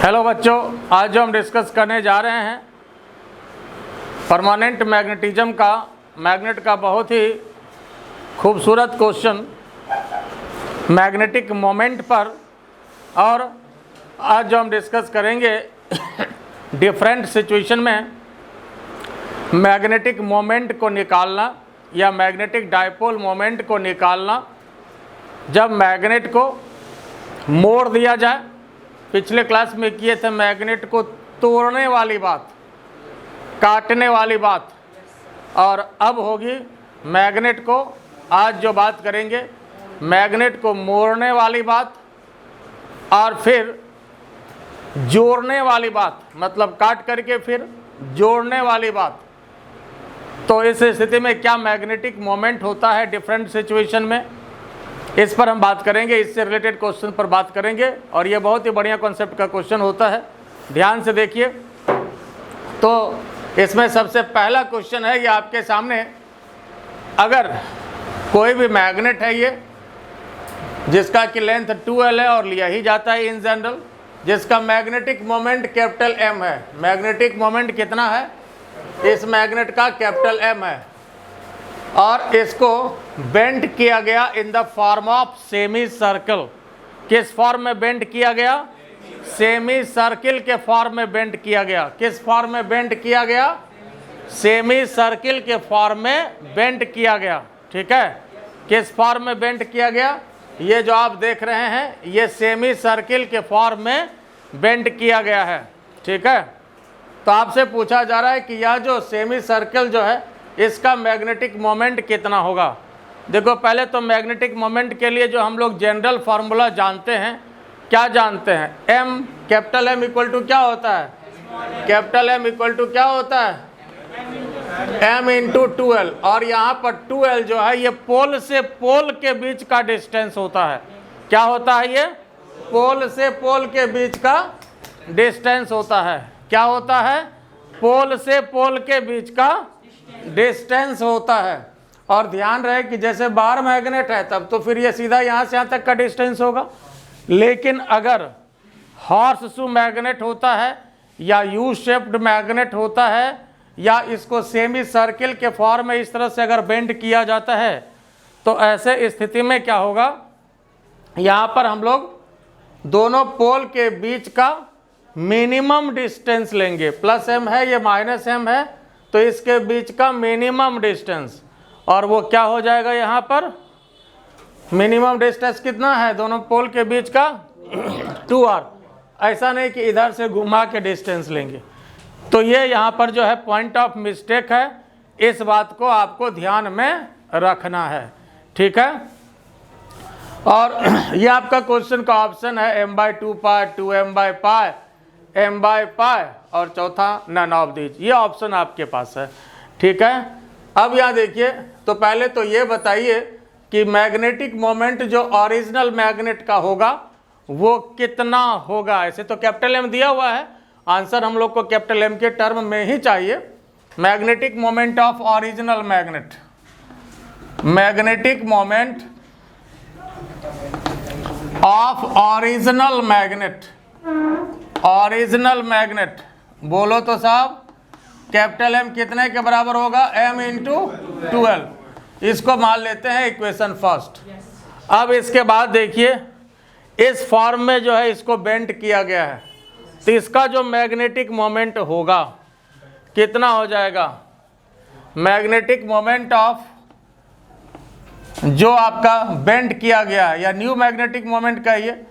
Hello बच्चों, आज जो हम डिस्कस करने जा रहे हैं परमानेंट मैग्नेटिज्म का, मैग्नेट का बहुत ही खूबसूरत क्वेश्चन मैग्नेटिक मोमेंट पर। और आज जो हम डिस्कस करेंगे डिफरेंट सिचुएशन में मैग्नेटिक मोमेंट को निकालना या मैग्नेटिक डायपोल मोमेंट को निकालना जब मैग्नेट को मोड़ दिया जाए। पिछले क्लास में किए थे मैग्नेट को तोड़ने वाली बात, काटने वाली बात, और अब होगी मैग्नेट को, आज जो बात करेंगे मैग्नेट को मोड़ने वाली बात और फिर जोड़ने वाली बात, मतलब काट करके फिर जोड़ने वाली बात। तो इस स्थिति में क्या मैग्नेटिक मोमेंट होता है डिफरेंट सिचुएशन में, इस पर हम बात करेंगे, इससे रिलेटेड क्वेश्चन पर बात करेंगे। और ये बहुत ही बढ़िया कॉन्सेप्ट का क्वेश्चन होता है, ध्यान से देखिए। तो इसमें सबसे पहला क्वेश्चन है ये आपके सामने, अगर कोई भी मैग्नेट है ये जिसका कि लेंथ 2L है और लिया ही जाता है इन जनरल, जिसका मैग्नेटिक मोमेंट कैपिटल M है। मैग्नेटिक मोमेंट कितना है इस मैग्नेट का? कैपिटल M है। और इसको बेंड किया गया in the form of semi circle. किस फॉर्म में बेंड किया गया? सेमी सर्किल के फॉर्म में बेंड किया गया। किस फॉर्म में बेंड किया गया? सेमी सर्किल के फॉर्म में बेंड किया गया। ठीक है, किस फॉर्म में बेंड किया गया? ये जो आप देख रहे हैं ये सेमी सर्किल के फॉर्म में बेंड किया गया है। ठीक है, तो आपसे पूछा जा रहा है कि यह जो सेमी सर्किल जो है इसका मैग्नेटिक मोमेंट कितना होगा। देखो, पहले तो मैग्नेटिक मोमेंट के लिए जो हम लोग जनरल फार्मूला जानते हैं, क्या जानते हैं? M, capital M equal to क्या होता है? कैपिटल M इक्वल टू क्या होता है? M into 2L। और यहाँ पर 2L जो है ये पोल से पोल के बीच का डिस्टेंस होता है। क्या होता है ये? पोल से पोल के बीच का डिस्टेंस होता है। क्या होता है? पोल से पोल के बीच का डिस्टेंस होता है। और ध्यान रहे कि जैसे बाहर मैग्नेट है तब तो फिर ये सीधा यहाँ से यहाँ तक का डिस्टेंस होगा, लेकिन अगर हॉर्स शू मैग्नेट होता है या यू शेप्ड मैग्नेट होता है या इसको सेमी सर्किल के फॉर्म में इस तरह से अगर बेंड किया जाता है तो ऐसे स्थिति में क्या होगा, यहाँ पर हम लोग दोनों पोल के बीच का मिनिमम डिस्टेंस लेंगे। प्लस M है, ये माइनस M है, तो इसके बीच का मिनिमम डिस्टेंस, और वो क्या हो जाएगा यहाँ पर? मिनिमम डिस्टेंस कितना है दोनों पोल के बीच का? 2R। ऐसा नहीं कि इधर से घुमा के डिस्टेंस लेंगे। तो ये यहाँ पर जो है पॉइंट ऑफ मिस्टेक है, इस बात को आपको ध्यान में रखना है। ठीक है, और ये आपका क्वेश्चन का ऑप्शन है M/2 pi, 2M by pi, M by pi, और चौथा नन ऑफ दीज। ये ऑप्शन आपके पास है। ठीक है, अब यहाँ देखिए, तो पहले तो ये बताइए कि मैग्नेटिक मोमेंट जो ओरिजिनल मैग्नेट का होगा वो कितना होगा। ऐसे तो कैपिटल M दिया हुआ है, आंसर हम लोग को कैपिटल M के टर्म में ही चाहिए। Magnetic moment of original magnet, magnetic moment of original magnet, original magnet बोलो तो साहब, कैपिटल M कितने के बराबर होगा? M into 2L। इसको मान लेते हैं इक्वेशन फर्स्ट। अब इसके बाद देखिए, इस फॉर्म में जो है इसको बेंड किया गया है, तो इसका जो मैग्नेटिक मोमेंट होगा कितना हो जाएगा? मैग्नेटिक मोमेंट ऑफ जो आपका बेंड किया गया है, या न्यू मैग्नेटिक मोमेंट कहिए,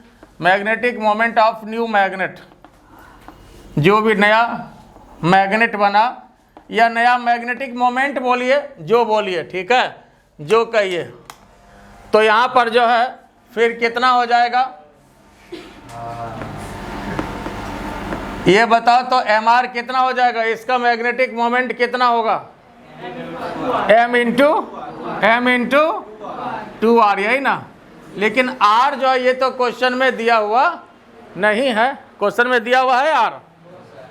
magnetic moment of new magnet, जो भी नया मैग्नेट बना, या नया मैग्नेटिक मोमेंट बोलिए, जो बोलिए, ठीक है, जो कहिए। तो यहाँ पर जो है फिर कितना हो जाएगा ये बताओ तो? MR कितना हो जाएगा? इसका मैग्नेटिक मोमेंट कितना होगा? M इंटू 2R, यही ना। लेकिन R जो है ये तो क्वेश्चन में दिया हुआ नहीं है। क्वेश्चन में दिया हुआ है R?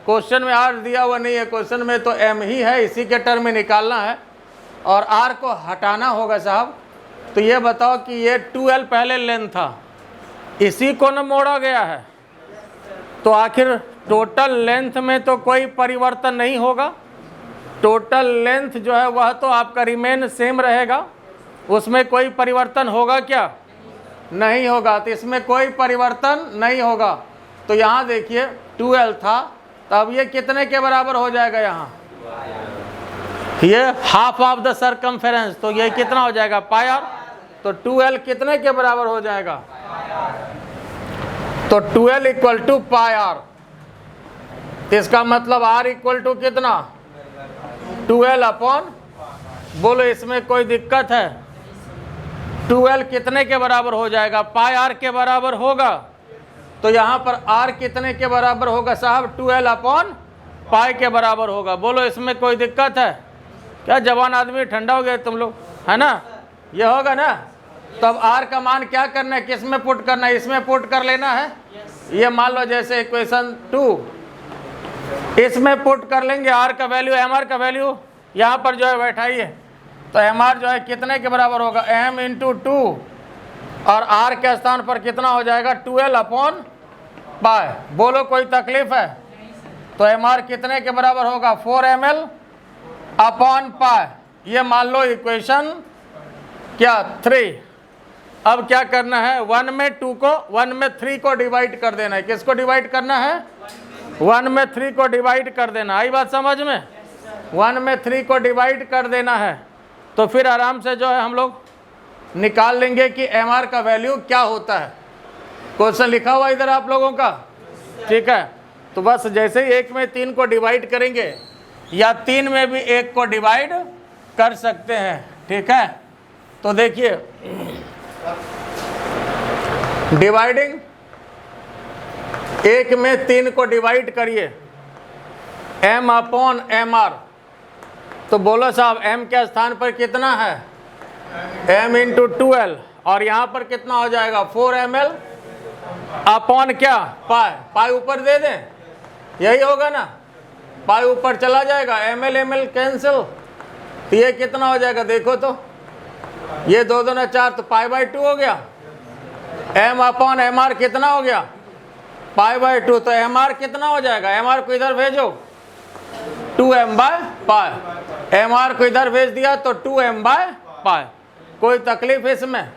क्वेश्चन में R दिया हुआ नहीं है, क्वेश्चन में तो M ही है, इसी के टर्म में निकालना है और R को हटाना होगा साहब। तो ये बताओ कि ये 2L पहले लेंथ था, इसी को न मोड़ा गया है, तो आखिर टोटल लेंथ में तो कोई परिवर्तन नहीं होगा। टोटल लेंथ जो है वह तो आपका रिमेन सेम रहेगा, उसमें कोई परिवर्तन होगा क्या? नहीं होगा। तो इसमें कोई परिवर्तन नहीं होगा। तो यहाँ देखिए 12 था, तो अब ये कितने के बराबर हो जाएगा? यहाँ ये हाफ ऑफ द सर्कमफेरेंस, तो ये कितना हो जाएगा? पाई आर। तो 12 कितने के बराबर हो जाएगा? तो 12 इक्वल टू पाई आर। इसका मतलब आर इक्वल टू कितना? 12 अपॉन, बोलो इसमें कोई दिक्कत है? 12 कितने के बराबर हो जाएगा? पाई आर के बराबर होगा। तो यहाँ पर आर कितने के बराबर होगा साहब? 12 अपॉन पाई के बराबर होगा। बोलो इसमें कोई दिक्कत है क्या? जवान आदमी ठंडा हो गए तुम लोग, है ना? ये होगा ना? तो अब आर का मान क्या करना है? किस में पुट करना है? इसमें पुट कर लेना है। ये मान लो जैसे इक्वेशन 2, इसमें पुट कर लेंगे। आर का वैल्यू, एम आर का वैल्यू यहाँ पर जो है बैठाइए। तो एम आर जो है कितने के बराबर होगा? एम इंटू 2, और आर के स्थान पर कितना हो जाएगा? 12 अपॉन पाई। बोलो कोई तकलीफ है? तो एम आर कितने के बराबर होगा? 4 ml अपॉन पाई। ये मान लो इक्वेशन क्या? 3। अब क्या करना है? 1 में 2 को, 1 में 3 को डिवाइड कर देना है। किसको डिवाइड करना है? 1 में 3 को डिवाइड कर देना। आई बात समझ में? 1 में 3 को डिवाइड कर देना है। तो फिर आराम से जो है हम लोग निकाल लेंगे कि एम आर का वैल्यू क्या होता है। क्वेश्चन लिखा हुआ इधर आप लोगों का, ठीक है? तो बस जैसे ही 1 में 3 को डिवाइड करेंगे, या 3 में भी 1 को डिवाइड कर सकते हैं, ठीक है? तो देखिए डिवाइडिंग, 1 में 3 को डिवाइड करिए, m अपॉन एम आर। तो बोलो साहब m के स्थान पर कितना है? m इंटू 12, और यहाँ पर कितना हो जाएगा? 4 ml अपॉन क्या? पाई। पाई ऊपर दे दें, यही होगा ना? पाई ऊपर चला जाएगा, ml ml कैंसिल। तो ये कितना हो जाएगा? देखो तो, ये 2 2 4, तो पाई बाई 2 हो गया। m अपॉन एम आर कितना हो गया? Pi by 2। तो एम आर कितना हो जाएगा? एम आर को इधर भेजो, 2m by pi. M R को इधर भेज दिया तो 2m बाय पाई। कोई तकलीफ इसमें?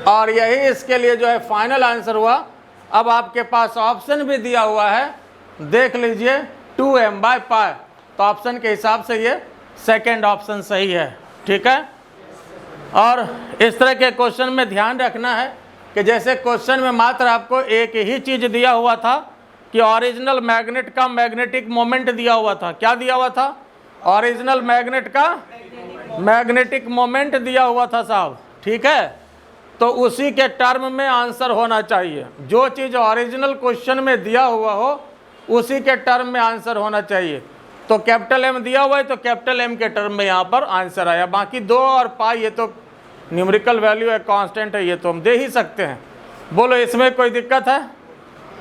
और यही इसके लिए जो है फाइनल आंसर हुआ। अब आपके पास ऑप्शन भी दिया हुआ है, देख लीजिए, 2m बाय पाई। तो ऑप्शन के हिसाब से ये सेकेंड ऑप्शन सही है, ठीक है? और इस तरह के क्वेश्चन में ध्यान रखना है कि जैसे क्वेश्चन में मात्र आपको एक ही चीज़ दिया हुआ था कि ओरिजिनल मैग्नेट का मैग्नेटिक मोमेंट दिया हुआ था। क्या दिया हुआ था? ओरिजिनल मैग्नेट का मैग्नेटिक मोमेंट दिया हुआ था साहब, ठीक है? तो उसी के टर्म में आंसर होना चाहिए। जो चीज़ ओरिजिनल क्वेश्चन में दिया हुआ हो उसी के टर्म में आंसर होना चाहिए। तो कैपिटल M दिया हुआ है तो कैपिटल M के टर्म में यहाँ पर आंसर आया। बाकी 2 और पाई ये तो न्यूमेरिकल वैल्यू है, कांस्टेंट है, ये तो हम दे ही सकते हैं। बोलो इसमें कोई दिक्कत है?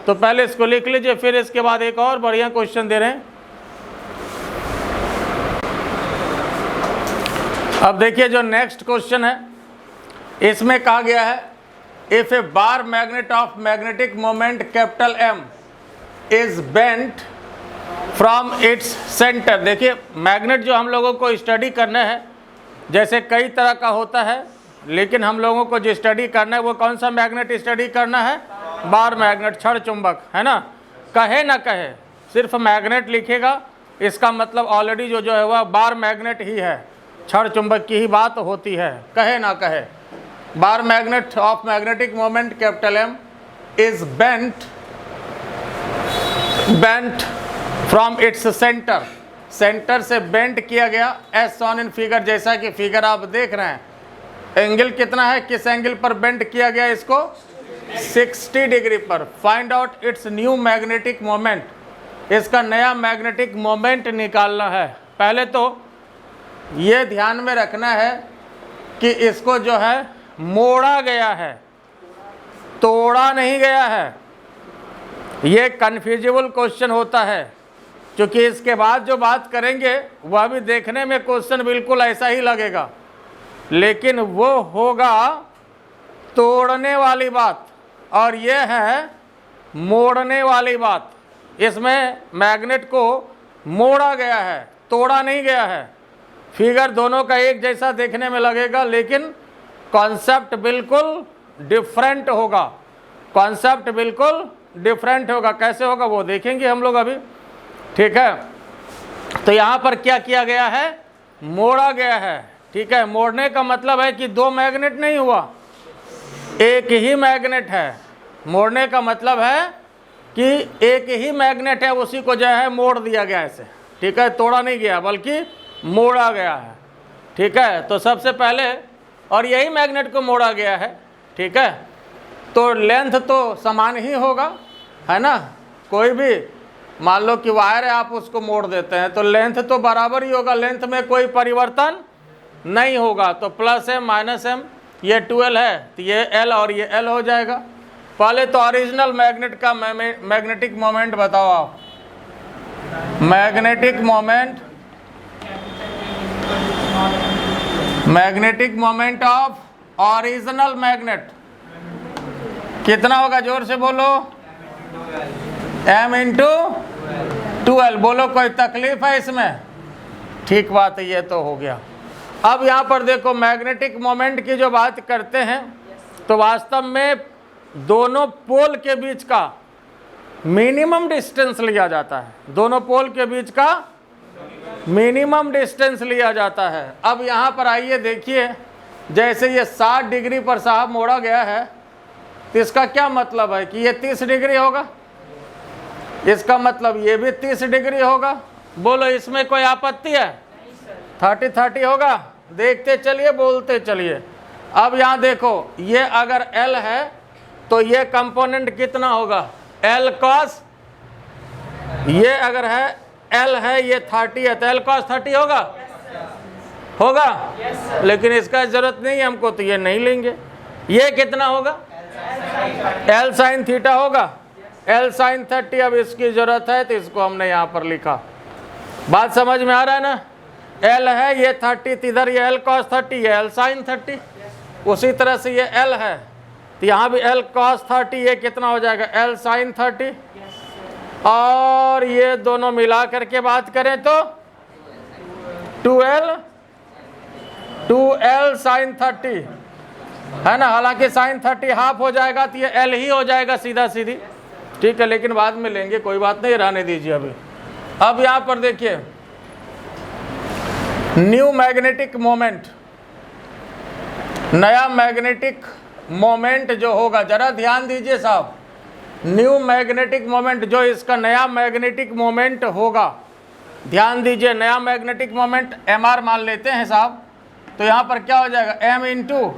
तो पहले इसको लिख लीजिए, फिर इसके बाद एक और बढ़िया क्वेश्चन दे रहे हैं। अब देखिए जो नेक्स्ट क्वेश्चन है, इसमें कहा गया है if a bar magnet of magnetic moment capital M is bent from its centre. देखिए मैग्नेट जो हम लोगों को स्टडी करना है, जैसे कई तरह का होता है, लेकिन हम लोगों को जो स्टडी करना है वो कौन सा मैग्नेट स्टडी करना है? बार मैग्नेट, छड़ चुंबक, है ना? कहे ना कहे, सिर्फ मैग्नेट लिखेगा इसका मतलब ऑलरेडी जो है वह बार मैग्नेट ही है, छड़ चुंबक की ही बात होती है, कहे ना कहे। बार magnet of magnetic moment capital M is bent from its centre. Centre से बेंट किया गया एज शॉन इन फिगर, जैसा कि फिगर आप देख रहे हैं। एंगल कितना है? किस एंगल पर बेंट किया गया इसको? 60 डिग्री पर। Find out it's new magnetic moment. इसका नया मैग्नेटिक मोमेंट निकालना है। पहले तो ये ध्यान में रखना है कि इसको जो है मोड़ा गया है, तोड़ा नहीं गया है। ये कन्फ्यूजिबल क्वेश्चन होता है, क्योंकि इसके बाद जो बात करेंगे वह भी देखने में क्वेश्चन बिल्कुल ऐसा ही लगेगा, लेकिन वो होगा तोड़ने वाली बात। और ये है मोड़ने वाली बात, इसमें मैग्नेट को मोड़ा गया है, तोड़ा नहीं गया है। फिगर दोनों का एक जैसा देखने में लगेगा, लेकिन कॉन्सेप्ट बिल्कुल डिफरेंट होगा। कॉन्सेप्ट बिल्कुल डिफरेंट होगा। कैसे होगा वो देखेंगे हम लोग अभी, ठीक है। तो यहाँ पर क्या किया गया है, मोड़ा गया है, ठीक है। मोड़ने का मतलब है कि दो मैग्नेट नहीं हुआ, एक ही मैग्नेट है। मोड़ने का मतलब है कि एक ही मैग्नेट है, उसी को जो है मोड़ दिया गया ऐसे, ठीक है। तोड़ा नहीं गया बल्कि मोड़ा गया है, ठीक है। तो सबसे पहले, और यही मैग्नेट को मोड़ा गया है, ठीक है। तो लेंथ तो समान ही होगा, है ना। कोई भी मान लो कि वायर है, आप उसको मोड़ देते हैं तो लेंथ तो बराबर ही होगा, लेंथ में कोई परिवर्तन नहीं होगा। तो प्लस एम माइनस एम, ये 2L है तो ये L और ये L हो जाएगा। पहले तो ओरिजिनल मैग्नेट का मैग्नेटिक मोमेंट बताओ आप। Magnetic moment of original magnet कितना होगा, जोर से बोलो। m into 2L। बोलो कोई तकलीफ है इसमें, ठीक बात है, ये तो हो गया। अब यहाँ पर देखो, मैग्नेटिक मोमेंट की जो बात करते हैं तो वास्तव में दोनों पोल के बीच का मिनिमम डिस्टेंस लिया जाता है। दोनों पोल के बीच का मिनिमम डिस्टेंस लिया जाता है। अब यहाँ पर आइए देखिए, जैसे ये 60 डिग्री पर साहब मोड़ा गया है, तो इसका क्या मतलब है कि ये 30 डिग्री होगा, इसका मतलब ये भी 30 डिग्री होगा। बोलो इसमें कोई आपत्ति है? 30-30 होगा। देखते चलिए, बोलते चलिए। अब यहाँ देखो, ये अगर L है तो ये कंपोनेंट कितना होगा, L cos। ये अगर है L है, ये 30 है तो L cos 30 होगा, होगा। लेकिन इसका जरूरत नहीं है हमको, तो ये नहीं लेंगे। ये कितना होगा, L sin थीटा होगा, L sin 30। अब इसकी जरूरत है तो इसको हमने यहाँ पर लिखा। बात समझ में आ रहा है ना। L है, ये 30, इधर ये L cos 30, ये L sin 30। उसी तरह से ये L है तो यहाँ भी L cos 30, ये कितना हो जाएगा, L sin 30। और ये दोनों मिला करके बात करें तो 2L sin 30, है ना। हालांकि sin 30 हाफ हो जाएगा तो ये L ही हो जाएगा सीधा सीधी, ठीक है। लेकिन बाद में लेंगे, कोई बात नहीं, रहने दीजिए अभी। अब यहाँ पर देखिए, न्यू मैग्नेटिक मोमेंट, नया मैग्नेटिक मोमेंट जो होगा, जरा ध्यान दीजिए साहब। न्यू मैग्नेटिक मोमेंट, जो इसका नया मैग्नेटिक मोमेंट होगा, ध्यान दीजिए। नया मैग्नेटिक मोमेंट mr मान लेते हैं साहब। तो यहाँ पर क्या हो जाएगा, m इंटू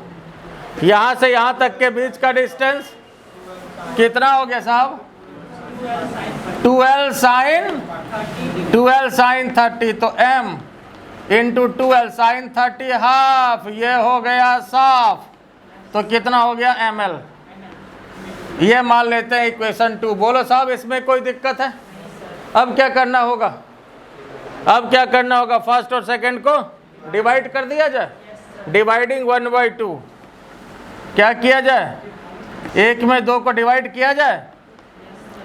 यहाँ से यहाँ तक के बीच का डिस्टेंस कितना हो गया साहब, 2L sin 30। तो m into 2L sin 30 half, ये हो गया साफ। तो कितना हो गया, ml। ये मान लेते हैं इक्वेशन 2। बोलो साहब इसमें कोई दिक्कत है? अब क्या करना होगा, अब क्या करना होगा, फर्स्ट और सेकंड को डिवाइड कर दिया जाए। डिवाइडिंग 1/2, क्या किया जाए, 1 में 2 को डिवाइड किया जाए।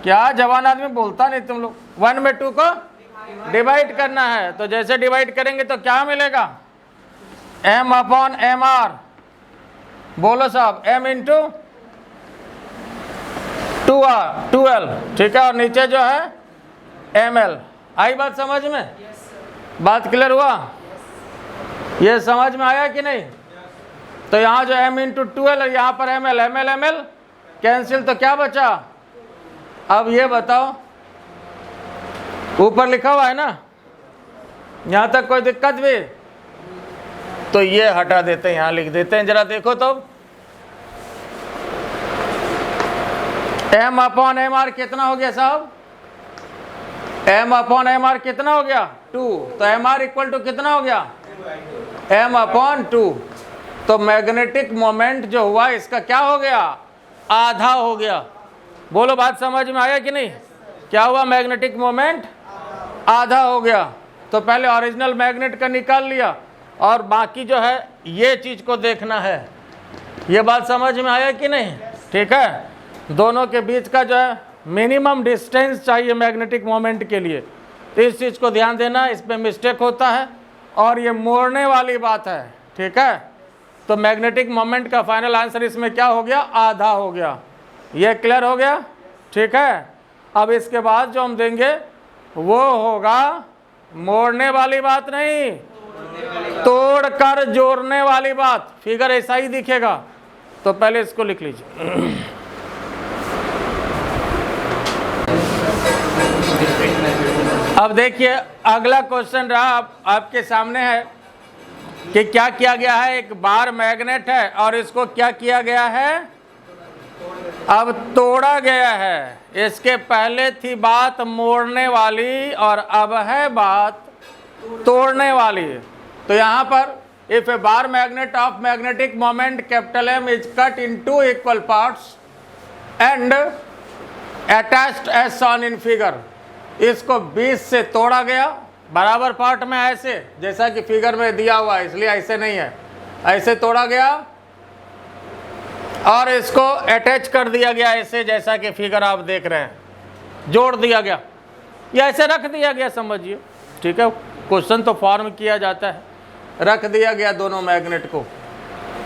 क्या जवान आदमी बोलता नहीं तुम लोग, 1 में 2 को डिवाइड करना है। तो जैसे डिवाइड करेंगे तो क्या मिलेगा, m/mr। बोलो साहब, m इंटू 2L, ठीक है। और नीचे जो है ml। आई बात समझ में? बात क्लियर हुआ? ये समझ में आया कि नहीं? तो यहाँ जो m इंटू 2L है, यहाँ पर ml कैंसिल, तो क्या बचा। अब ये बताओ, ऊपर लिखा हुआ है ना, यहाँ तक कोई दिक्कत भी? तो ये हटा देते हैं, यहाँ लिख देते हैं, जरा देखो तो। m/mr कितना हो गया साहब, m/mr कितना हो गया, 2। तो mr इक्वल टू कितना हो गया, m/2। तो मैग्नेटिक मोमेंट जो हुआ इसका क्या हो गया, आधा हो गया। बोलो बात समझ में आया कि नहीं? क्या हुआ, मैग्नेटिक मोमेंट आधा हो गया। तो पहले ओरिजिनल मैग्नेट का निकाल लिया, और बाकी जो है ये चीज़ को देखना है। ये बात समझ में आया कि नहीं? ठीक है। दोनों के बीच का जो है मिनिमम डिस्टेंस चाहिए मैग्नेटिक मोमेंट के लिए। तो इस चीज़ को ध्यान देना, इसमें मिस्टेक होता है और ये मोड़ने वाली बात है, ठीक है। तो मैग्नेटिक मोमेंट का फाइनल आंसर इसमें क्या हो गया, आधा हो गया। ये क्लियर हो गया, ठीक है। अब इसके बाद जो हम देंगे वो होगा मोड़ने वाली बात नहीं, तोड़कर जोड़ने वाली बात। फिगर ऐसा ही दिखेगा, तो पहले इसको लिख लीजिए। अब देखिए अगला क्वेश्चन रहा आपके सामने है कि क्या किया गया है, एक बार मैग्नेट है और इसको क्या किया गया है, अब तोड़ा गया है। इसके पहले थी बात मोड़ने वाली और अब है बात तोड़ने वाली। तो यहाँ पर if a bar magnet of magnetic moment capital M is cut in 2 equal parts and attached as shown in figure, इसको 20 से तोड़ा गया बराबर पार्ट में, ऐसे जैसा कि फिगर में दिया हुआ है, इसलिए ऐसे नहीं है, ऐसे तोड़ा गया और इसको अटैच कर दिया गया ऐसे, जैसा कि फिगर आप देख रहे हैं, जोड़ दिया गया या ऐसे रख दिया गया, समझिए, ठीक है। क्वेश्चन तो फॉर्म किया जाता है, रख दिया गया दोनों मैग्नेट को।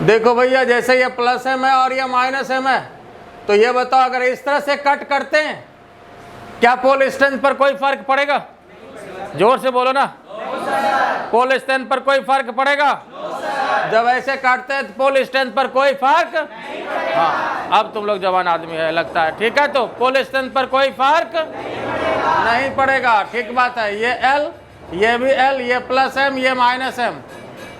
देखो भैया, जैसे ये प्लस M है और ये माइनस M है, तो ये बताओ अगर इस तरह से कट करते हैं क्या पोल स्ट्रेंथ पर कोई फर्क पड़ेगा? जोर से बोलो ना, पोल स्ट्रेंथ पर कोई फर्क पड़ेगा? जब ऐसे काटते हैं तो पोल स्ट्रेंथ पर कोई फर्क, हाँ अब तुम लोग जवान आदमी है लगता है, ठीक है। तो पोल स्ट्रेंथ पर कोई फर्क नहीं पड़ेगा, ठीक बात है। ये L, ये भी L, ये प्लस M, ये माइनस M,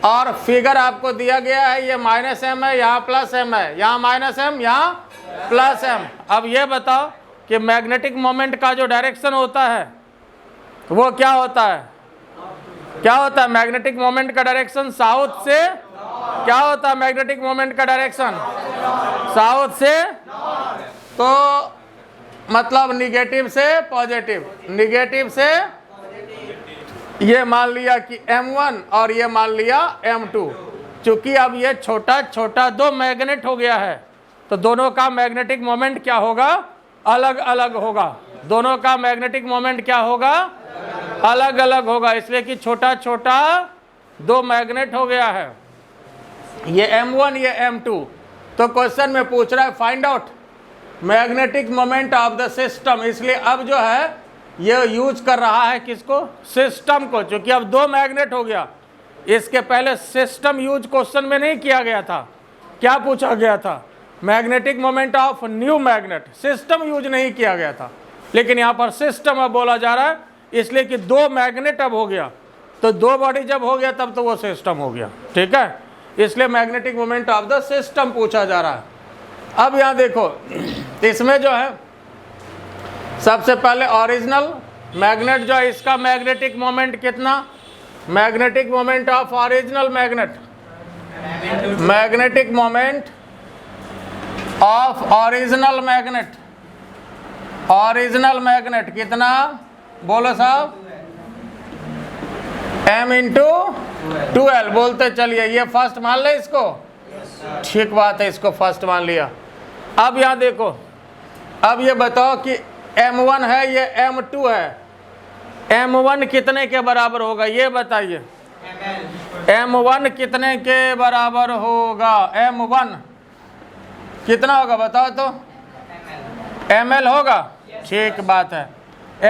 और फिगर आपको दिया गया है, ये माइनस M है, यहाँ प्लस M है, यहाँ माइनस M, यहाँ प्लस M। अब ये बताओ कि मैग्नेटिक मोमेंट का जो डायरेक्शन होता है वो क्या होता है, क्या होता है? मैग्नेटिक मोमेंट का डायरेक्शन साउथ से, क्या होता है मैग्नेटिक मोमेंट का डायरेक्शन? साउथ से, तो मतलब निगेटिव से पॉजिटिव, निगेटिव से, ये मान लिया कि M1 और ये मान लिया M2। चूंकि अब ये छोटा छोटा दो मैग्नेट हो गया है तो दोनों का मैग्नेटिक मोमेंट क्या होगा, अलग अलग होगा। दोनों का मैग्नेटिक मोमेंट क्या होगा, अलग अलग होगा, इसलिए कि छोटा छोटा दो मैग्नेट हो गया है, ये M1 ये M2। तो क्वेश्चन में पूछ रहा है find out magnetic moment of the system, इसलिए अब जो है ये यूज कर रहा है किसको, सिस्टम को। चूंकि अब दो मैग्नेट हो गया, इसके पहले सिस्टम यूज क्वेश्चन में नहीं किया गया था। क्या पूछा गया था, magnetic moment of new magnet, system use नहीं किया गया था, लेकिन यहाँ पर सिस्टम अब बोला जा रहा है, इसलिए कि दो मैग्नेट अब हो गया, तो दो बॉडी जब हो गया तब तो वो सिस्टम हो गया, ठीक है। इसलिए magnetic moment of the system पूछा जा रहा है। अब यहाँ देखो, इसमें जो है सबसे पहले ओरिजिनल मैग्नेट जो है, इसका मैग्नेटिक मोमेंट कितना, magnetic moment of original magnet, magnetic moment of original magnet, original magnet कितना, बोलो साहब, M इंटू 12 बोलते चलिए। ये फर्स्ट मान ले इसको, ठीक बात है, इसको फर्स्ट मान लिया। अब यहाँ देखो, अब ये बताओ कि M1 है, ये M2 है, M1 कितने के बराबर होगा, ये बताइए। M1 कितने के बराबर होगा, M1 कितना होगा बताओ तो, ml होगा, ठीक बात है।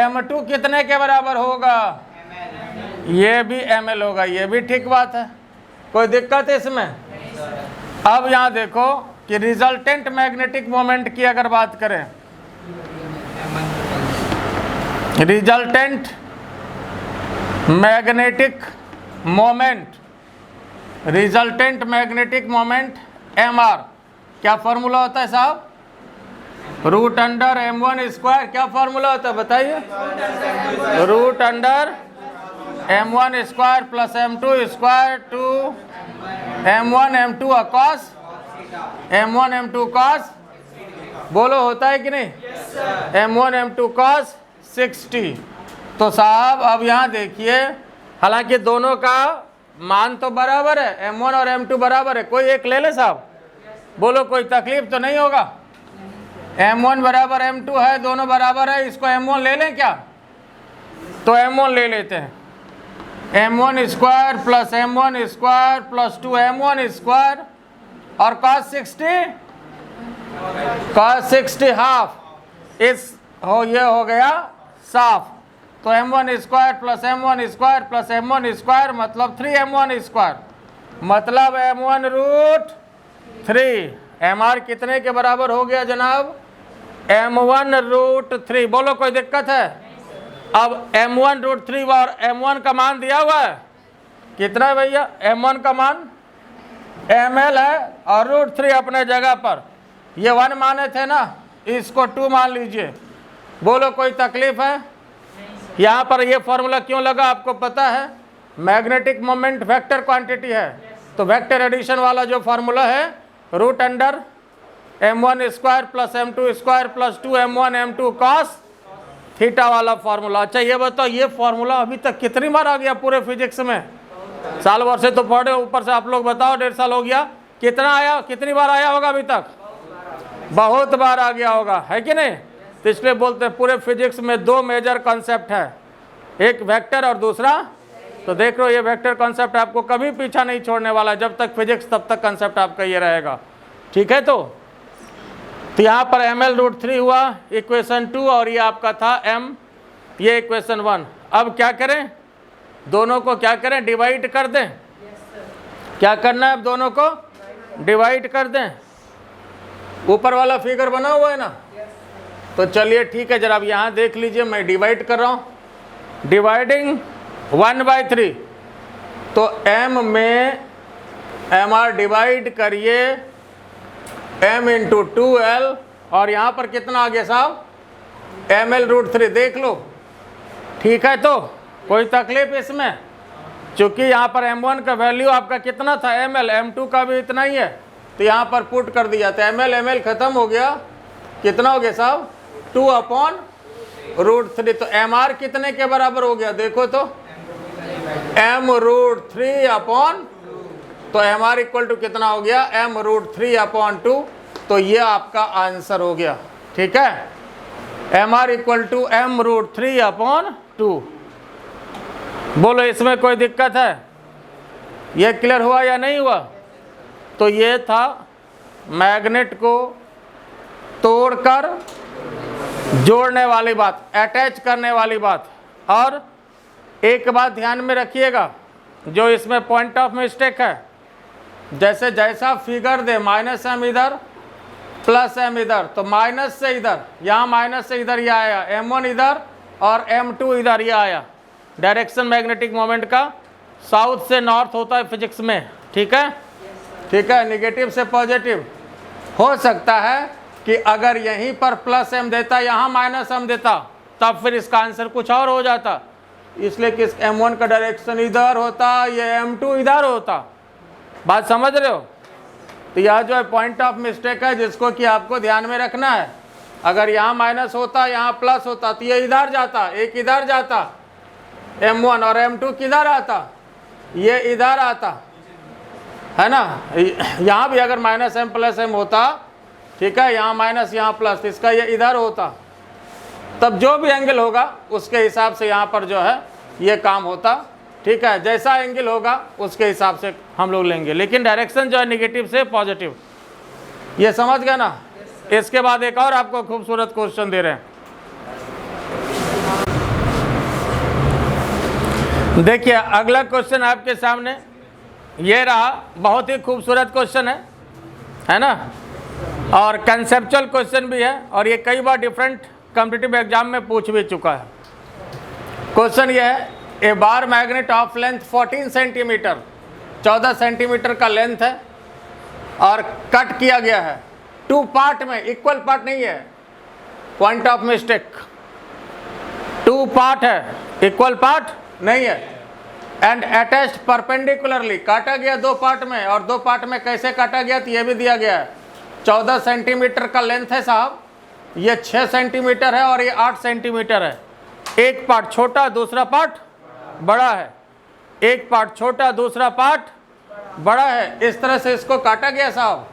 M2 कितने के बराबर होगा, ये भी ml होगा, ये भी ठीक बात है, कोई दिक्कत है इसमें? अब यहाँ देखो कि रिजल्टेंट मैग्नेटिक मोमेंट की अगर बात करें, resultant magnetic moment, resultant magnetic moment mr, क्या फॉर्मूला होता है साहब, रूट अंडर M1 स्क्वायर, क्या फॉर्मूला होता है बताइए, root under M1 square plus M2 square two M1 M2 cos, M1 M2 cos, बोलो होता है कि नहीं, M1 M2 कॉस 60। तो साहब अब यहाँ देखिए, हालांकि दोनों का मान तो बराबर है, M1 और M2 बराबर है, कोई एक ले ले साहब, बोलो कोई तकलीफ तो नहीं होगा, M1 बराबर M2 है, दोनों बराबर है, इसको M1 ले लें क्या? तो M1 ले लेते हैं। M1 square plus M1 square plus 2M1 square और cos 60 हाफ, ये हो गया साफ। तो M1 square plus M1 square plus M1 square मतलब 3M1 स्क्वायर, मतलब M1 रूट 3। MR कितने के बराबर हो गया जनाब? M1 root 3। बोलो कोई दिक्कत है? अब M1 रूट 3 और M1 का मान दिया हुआ है, कितना है भैया? M1 का मान ml है और रूट 3 अपने जगह पर, ये 1 माने थे ना, इसको 2 मान लीजिए। बोलो कोई तकलीफ है? यहाँ पर ये फॉर्मूला क्यों लगा आपको पता है? मैग्नेटिक मोमेंट वेक्टर क्वांटिटी है, तो वेक्टर एडिशन वाला जो फॉर्मूला है root under M1 square plus M2 square plus 2M1 M2 cos theta वाला फॉर्मूला। अच्छा ये बताओ, ये फॉर्मूला अभी तक कितनी बार आ गया पूरे फिजिक्स में? साल भर से तो पढ़े, ऊपर से आप लोग बताओ 1.5 साल हो गया, कितना आया, कितनी बार आया होगा अभी तक? बहुत बार आ गया होगा, है कि नहीं? तो इसलिए बोलते हैं पूरे फिजिक्स में 2 मेजर कॉन्सेप्ट है, एक वेक्टर और दूसरा, तो देख लो ये वेक्टर कॉन्सेप्ट आपको कभी पीछा नहीं छोड़ने वाला, जब तक फिजिक्स तब तक कॉन्सेप्ट आपका ये रहेगा, ठीक है? तो यहाँ पर ml रूट 3 हुआ इक्वेशन 2 और ये आपका था m, ये इक्वेशन 1। अब क्या करें, दोनों को क्या करें, डिवाइड कर दें। क्या करना है, अब दोनों को डिवाइड कर दें। ऊपर वाला फिगर बना हुआ है ना, तो चलिए ठीक है, जरा अब यहाँ देख लीजिए, मैं डिवाइड कर रहा हूँ। डिवाइडिंग 1/3, तो m में mr डिवाइड करिए m इंटू 2l और यहाँ पर कितना आ गया साहब? ml root 3। देख लो, ठीक है? तो कोई तकलीफ इसमें? चूंकि यहाँ पर m1 का वैल्यू आपका कितना था ml, m2 का भी इतना ही है, तो यहाँ पर पुट कर दिया, तो ml खत्म हो गया, कितना हो गया साहब? 2/√3। तो mr कितने के बराबर हो गया? देखो तो m√3/2, तो mr इक्वल टू कितना हो गया? m√3/2। तो ये आपका आंसर हो गया, ठीक है? mr equal to m√3/2। बोलो इसमें कोई दिक्कत है? ये क्लियर हुआ या नहीं हुआ? तो ये था मैग्नेट को तोड़कर जोड़ने वाली बात, अटैच करने वाली बात। और एक बात ध्यान में रखिएगा, जो इसमें पॉइंट ऑफ मिस्टेक है, जैसे जैसा फिगर दे -m इधर प्लस m इधर, तो माइनस से इधर, यहाँ माइनस से इधर ये आया, m1 इधर और m2 इधर ये आया। डायरेक्शन मैग्नेटिक मोमेंट का साउथ से नॉर्थ होता है फिजिक्स में, ठीक है? ठीक है, निगेटिव से पॉजिटिव। हो सकता है कि अगर यहीं पर प्लस m देता, यहाँ -m देता, तब फिर इसका आंसर कुछ और हो जाता। इसलिए कि m1 का डायरेक्शन इधर होता, ये m2 इधर होता। बात समझ रहे हो? तो यह जो है पॉइंट ऑफ मिस्टेक है, जिसको कि आपको ध्यान में रखना है। अगर यहाँ माइनस होता, यहाँ प्लस होता, तो ये इधर जाता, एक इधर जाता m1, और m2 किधर आता? ये इधर आता, है ना? यहाँ भी अगर -m प्लस m होता, ठीक है, यहाँ माइनस यहाँ प्लस, तो इसका ये इधर होता, तब जो भी एंगल होगा उसके हिसाब से यहाँ पर जो है ये काम होता, ठीक है? जैसा एंगल होगा उसके हिसाब से हम लोग लेंगे, लेकिन डायरेक्शन जो है निगेटिव से पॉजिटिव। ये समझ गए ना? इसके बाद एक और आपको खूबसूरत क्वेश्चन दे रहे हैं, देखिए अगला क्वेश्चन आपके सामने ये रहा। बहुत ही खूबसूरत क्वेश्चन है ना? और कंसेप्चुअल क्वेश्चन भी है, और ये कई बार डिफरेंट कॉम्पिटिटिव एग्जाम में पूछ भी चुका है। क्वेश्चन ये है, a bar magnet of length 14 centimetre, 14 centimetre का लेंथ है, और कट किया गया है 2 पार्ट में, इक्वल पार्ट नहीं है, पॉइंट ऑफ मिस्टेक, 2 पार्ट है, इक्वल पार्ट नहीं है। एंड अटैच्ड परपेंडिकुलरली, काटा गया 2 पार्ट में, और 2 पार्ट में कैसे काटा गया तो ये भी दिया गया है। 14 सेंटीमीटर का लेंथ है साहब, ये 6 सेंटीमीटर है और ये 8 सेंटीमीटर है। एक पार्ट छोटा, दूसरा पार्ट बड़ा है, एक पार्ट छोटा, दूसरा पार्ट बड़ा है, इस तरह से इसको काटा गया साहब।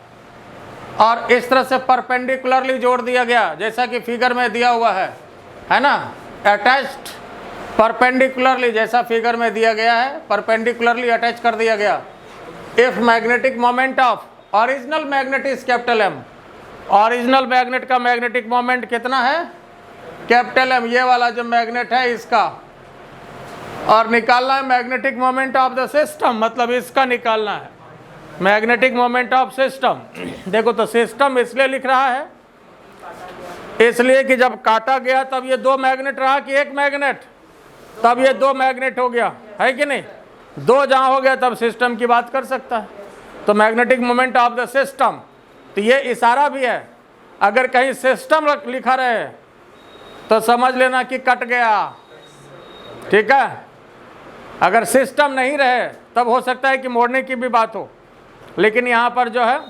और इस तरह से परपेंडिकुलरली जोड़ दिया गया, जैसा कि फिगर में दिया हुआ है ना, अटैच्ड परपेंडिकुलरली, जैसा फिगर में दिया गया है, परपेंडिकुलरली अटैच कर दिया गया। If magnetic moment of original magnet is capital M, original magnet का मैग्नेटिक मोमेंट कितना है, कैपिटल एम, ये वाला जो मैग्नेट है इसका, और निकालना है magnetic moment of the system, मतलब इसका निकालना है मैग्नेटिक मोमेंट ऑफ सिस्टम। देखो तो सिस्टम इसलिए लिख रहा है, इसलिए कि जब काटा गया तब ये दो मैग्नेट रहा कि एक मैग्नेट, तब ये दो मैग्नेट हो गया, है कि नहीं, दो जहां हो गया तब सिस्टम की बात कर सकता है। तो magnetic moment of the system, तो ये इशारा भी है, अगर कहीं सिस्टम लिखा रहे तो समझ लेना कि कट गया, ठीक है। अगर सिस्टम नहीं रहे तब हो सकता है कि मोड़ने की भी बात हो, लेकिन यहाँ पर जो है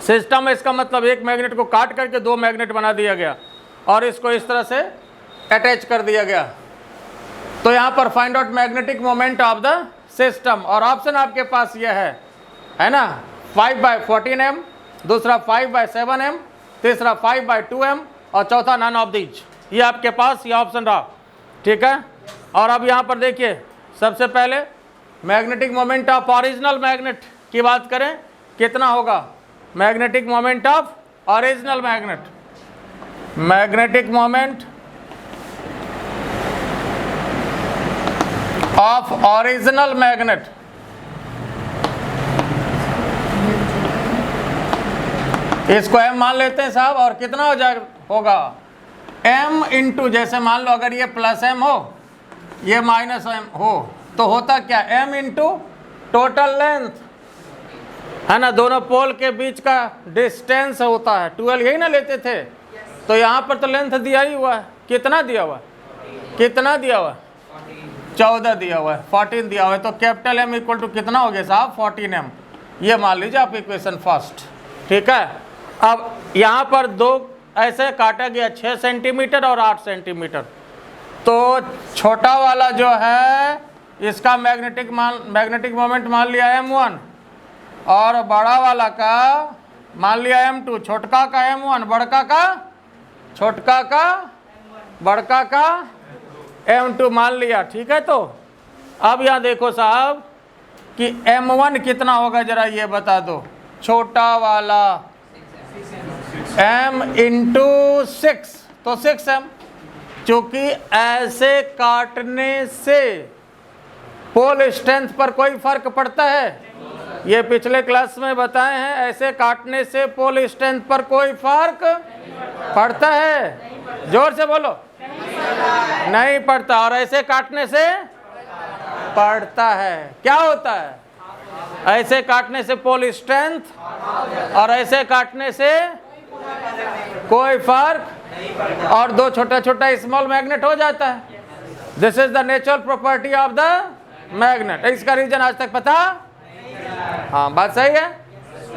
सिस्टम है, इसका मतलब एक मैग्नेट को काट करके दो मैग्नेट बना दिया गया और इसको इस तरह से अटैच कर दिया गया। तो यहाँ पर find out magnetic moment of the system, और ऑप्शन आपके पास ये है ना, 5/14m, दूसरा 5/7m, तीसरा 5/2m और चौथा नन ऑफ दीज, ये आपके पास ये ऑप्शन रहा, ठीक है। और अब यहाँ पर देखिए, सबसे पहले magnetic moment of original magnet की बात करें, कितना होगा magnetic moment of original magnet, magnetic moment of original magnet, इसको m मान लेते हैं साहब, और कितना हो जाएगा, होगा m इंटू, जैसे मान लो अगर ये प्लस m हो, ये माइनस m हो, तो होता क्या, m इंटू टोटल लेंथ, है ना, दोनों पोल के बीच का डिस्टेंस होता है 12, यही ना लेते थे। तो यहाँ पर तो लेंथ दिया ही हुआ है, कितना दिया हुआ है, कितना दिया हुआ है, 14 दिया हुआ है, 14 दिया हुआ है, तो कैपिटल M इक्वल टू कितना हो गया साहब, 14m, ये मान लीजिए आप इक्वेशन फर्स्ट, ठीक है। अब यहाँ पर दो ऐसे काटा गया 6 सेंटीमीटर और 8 सेंटीमीटर, तो छोटा वाला जो है इसका मैग्नेटिक मोमेंट मान लिया m1, और बड़ा वाला का मान लिया m2, छोटका का m1, बड़का का छोटका का बड़का का m2 मान लिया, ठीक है। तो अब यहाँ देखो साहब कि m1 कितना होगा, जरा ये बता दो, छोटा वाला m इंटू 6, तो 6m, क्योंकि ऐसे काटने से पोल स्ट्रेंथ पर कोई फर्क पड़ता है, ये पिछले क्लास में बताए हैं, ऐसे काटने से पोल स्ट्रेंथ पर कोई फर्क पड़ता है, जोर से बोलो, नहीं पड़ता, और ऐसे काटने से पड़ता है। क्या होता है, ऐसे काटने से पोल स्ट्रेंथ, और ऐसे काटने से कोई फर्क, और दो छोटा छोटा स्मॉल मैग्नेट हो जाता है। This is the natural property of the magnet. इसका रीजन आज तक पता, हाँ बात सही है,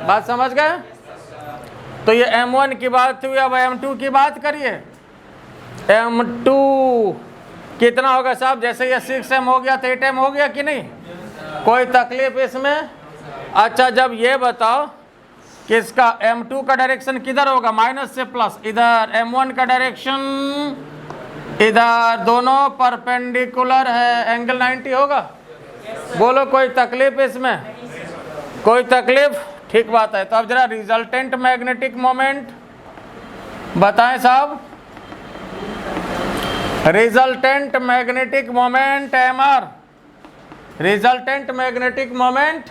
बात समझ गए। तो ये m1 की बात हुई, अब m2 की बात करिए। m2 कितना होगा साहब, जैसे ये 6m हो गया तो 8m हो गया कि नहीं, कोई तकलीफ इसमें। अच्छा जब ये बताओ कि इसका m2 का डायरेक्शन किधर होगा, माइनस से प्लस, इधर m1 का डायरेक्शन इधर, दोनों परपेंडिकुलर है, एंगल 90 होगा। बोलो कोई तकलीफ इसमें, कोई तकलीफ, ठीक बात है। तो अब जरा रिजल्टेंट मैग्नेटिक मोमेंट बताएं साहब, resultant magnetic moment mr, resultant magnetic moment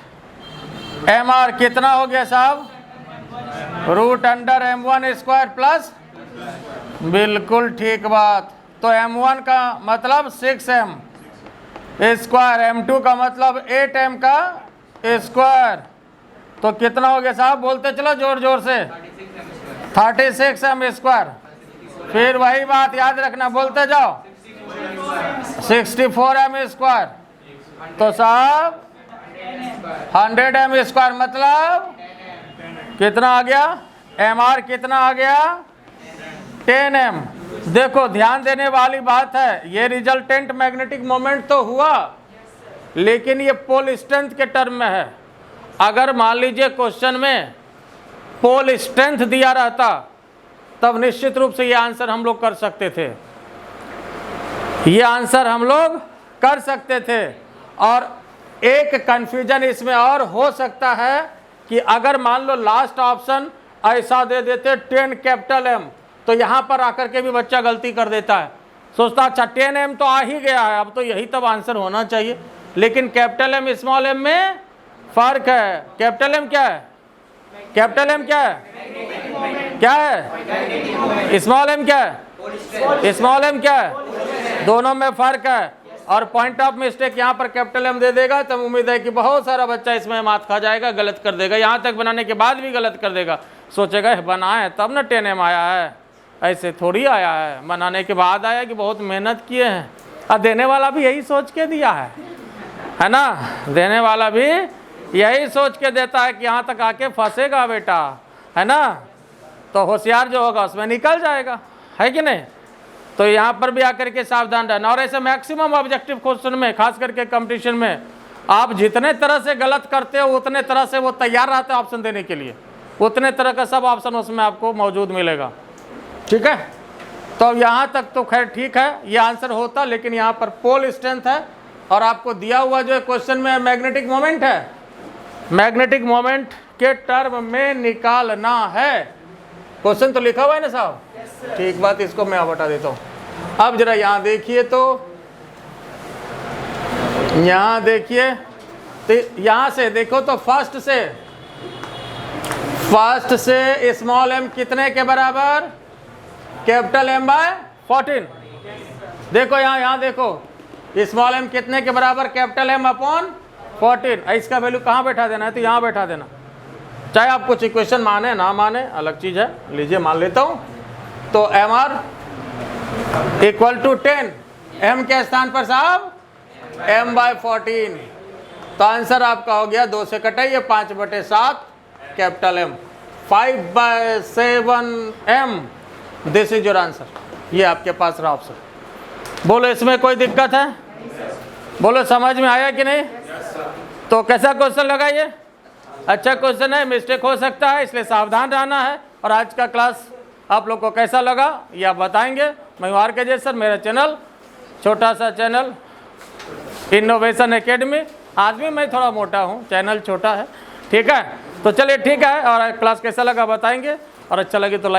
mr कितना हो गया साहब, √m1 स्क्वायर प्लस, बिल्कुल ठीक बात। तो m1 का मतलब 6m स्क्वायर, m2 का मतलब 8m का स्क्वायर, तो कितना हो गया साहब, बोलते चलो जोर जोर से, 36m स्क्वायर। फिर वही बात याद रखना, बोलते जाओ, 64m स्क्वायर, तो साहब 100m स्क्वायर, मतलब कितना आ गया, mr कितना आ गया, 10m। देखो ध्यान देने वाली बात है, ये रिजल्टेंट मैग्नेटिक मोमेंट तो हुआ, लेकिन ये पोल स्ट्रेंथ के टर्म में है। अगर मान लीजिए क्वेश्चन में पोल स्ट्रेंथ दिया रहता तब निश्चित रूप से ये आंसर हम लोग कर सकते थे, ये आंसर हम लोग कर सकते थे। और एक कंफ्यूजन इसमें और हो सकता है कि अगर मान लो लास्ट ऑप्शन ऐसा दे देते 10 कैपिटल M, तो यहाँ पर आकर के भी बच्चा गलती कर देता है, सोचता अच्छा 10 M तो आ ही गया है, अब तो यही तब आंसर होना चाहिए। लेकिन कैपिटल M स्मॉल m में फर्क है। कैपिटल M क्या है? कैपिटल M क्या है? क्या है? स्मॉल m क्या है? स्मॉल m क्या है? दोनों में फर्क है। और पॉइंट ऑफ मिस्टेक यहाँ पर कैपिटल M दे देगा तो उम्मीद है कि बहुत सारा बच्चा इसमें मात खा जाएगा, गलत कर देगा, यहाँ तक बनाने के बाद भी गलत कर देगा। सोचेगा बनाए तब ना 10 M आया है, ऐसे थोड़ी आया है, बनाने के बाद आया कि बहुत मेहनत किए हैं। और देने वाला भी यही सोच के दिया है ना, देने वाला भी यही सोच के देता है कि यहाँ तक आके फंसेगा बेटा, है ना, तो होशियार जो होगा उसमें निकल जाएगा, है कि नहीं। तो यहाँ पर भी आकर के सावधान रहना। और ऐसे मैक्सिमम ऑब्जेक्टिव क्वेश्चन में, खास करके कंपटीशन में, आप जितने तरह से गलत करते हो उतने तरह से वो तैयार रहते हैं ऑप्शन देने के लिए, उतने तरह का सब ऑप्शन उसमें आपको मौजूद मिलेगा। ठीक है, तो यहाँ तक तो खैर ठीक है, ये आंसर होता, लेकिन यहाँ पर पोल स्ट्रेंथ है और आपको दिया हुआ जो क्वेश्चन में मैग्नेटिक मोमेंट है, मैग्नेटिक मोमेंट के टर्म में निकालना है। क्वेश्चन तो लिखा हुआ है ना साहब? ठीक बात, इसको मैं बता देता हूँ। अब जरा यहाँ देखिए, तो यहाँ देखिए, तो यहाँ से देखो तो फर्स्ट से स्मॉल m कितने के बराबर? Capital M by 14। देखो यहाँ देखो, स्मॉल m कितने के बराबर? Capital M upon 14। इसका वैल्यू कहाँ बैठा देना है? तो यहाँ बैठा देना, चाहे आप कुछ इक्वेशन माने ना माने अलग चीज़ है, लीजिए मान लेता हूँ। तो MR इक्वल टू 10, M के स्थान पर साहब M बाय 14। तो आंसर आपका हो गया 2 से कटाइए 5/7 capital M, 5/7 M। This is your answer. ये आपके पास रहा ऑप्शन। बोलो इसमें कोई दिक्कत है? बोलो समझ में आया कि नहीं? तो कैसा क्वेश्चन लगा ये? अच्छा क्वेश्चन है, मिस्टेक हो सकता है, इसलिए सावधान रहना है। और आज का क्लास आप लोग को कैसा लगा ये आप बताएंगे। मैं RK सर, मेरा चैनल, छोटा सा चैनल इनोवेशन एकेडमी। आज भी मैं थोड़ा मोटा हूँ, चैनल छोटा है, ठीक है। तो चलिए ठीक है, और क्लास कैसा लगा बताएंगे, और अच्छा लगे तो लाइक